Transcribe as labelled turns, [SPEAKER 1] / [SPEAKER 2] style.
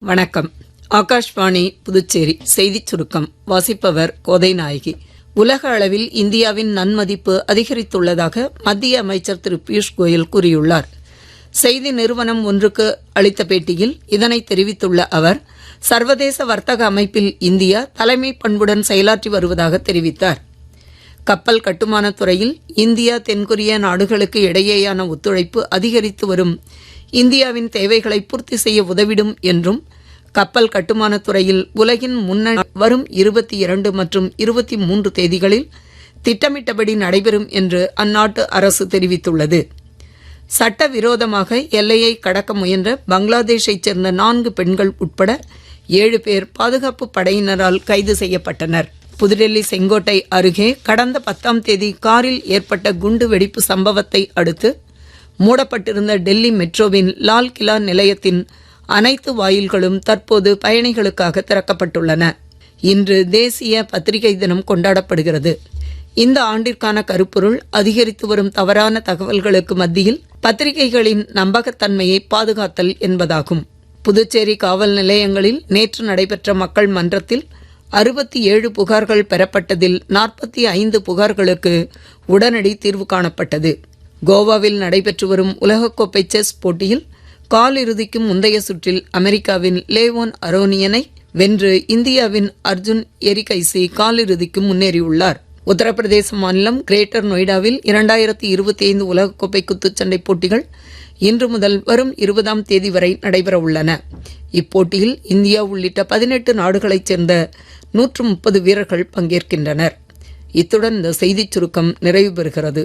[SPEAKER 1] வணக்கம். ஆகாஷ்வாணி புதுச்சேரி செய்திச் சுருக்கம் வாசிப்பவர் கோதை நாயகி. உலக அளவில் இந்தியாவின் நன்மதிப்பு அதிகரித்துள்ளதாக மத்திய அமைச்சர் திரு பியூஷ் கோயல் கூறியுள்ளார். செய்தி நிறுவனம் ஒன்றுக்கு அளித்த பேட்டியில் இதனை தெரிவித்துள்ள அவர், சர்வதேச வர்த்தக அமைப்பில் இந்தியா தலைமை பண்புடன் செயலாற்றி வருவதாக தெரிவித்தார். கப்பல் கட்டுமானத் துறையில் இந்தியா தென்கொரியா நாடுகளுக்கு இடையேயான ஒத்துழைப்பு அதிகரித்து வரும் இந்தியாவின் தேவைகளை பூர்த்தி செய்ய உதவிடும் என்றும், கப்பல் கட்டுமானத் துறையில் உலகின் முன்னணி வரும் 22 மற்றும் 23 தேதிகளில் திட்டமிட்டபடி நடைபெறும் என்று அந்நாட்டு அரசு தெரிவித்துள்ளது. சட்டவிரோதமாக எல்லையை கடக்க முயன்ற பங்களாதேஷைச் சேர்ந்த 4 பெண்கள் உட்பட 7 பேர் பாதுகாப்பு படையினரால் கைது செய்யப்பட்டனர். புதுடெல்லி செங்கோட்டை அருகே கடந்த 10ஆம் தேதி காரில் ஏற்பட்ட குண்டு வெடிப்பு சம்பவத்தை அடுத்து மூடப்பட்டிருந்த டெல்லி மெட்ரோவின் லால் கிலா நிலையத்தின் அனைத்து வாயில்களும் தற்போது பயணிகளுக்காக திறக்கப்பட்டுள்ளன. இன்று தேசிய பத்திரிகை தினம் கொண்டாடப்படுகிறது. இந்த ஆண்டிற்கான கருப்பொருள் அதிகரித்து வரும் தவறான தகவல்களுக்கு மத்தியில் பத்திரிகைகளின் நம்பகத்தன்மையை பாதுகாத்தல் என்பதாகும். புதுச்சேரி காவல் நிலையங்களில் நேற்று நடைபெற்ற மக்கள் மன்றத்தில் 67 புகார்கள் பெறப்பட்டதில் 45 புகார்களுக்கு உடனடி தீர்வு காணப்பட்டது. கோவாவில் நடைபெற்று வரும் உலகக்கோப்பை செஸ் போட்டியில் காலிறுதிக்கு முந்தைய சுற்றில் அமெரிக்காவின் லேவோன் அரோனியனை வென்று இந்தியாவின் அர்ஜுன் எரிகைசி காலிறுதிக்கு முன்னேறியுள்ளார். உத்தரப்பிரதேச மாநிலம் கிரேட்டர் நொய்டாவில் 2025 உலகக்கோப்பை குத்துச்சண்டை போட்டிகள் இன்று முதல் வரும் 20ஆம் தேதி வரை நடைபெறவுள்ளன. இப்போட்டியில் இந்தியா உள்ளிட்ட 18 நாடுகளைச் சேர்ந்த 130 வீரர்கள் பங்கேற்கின்றனர். இத்துடன் இந்த செய்திச் சுருக்கம் நிறைவு பெறுகிறது.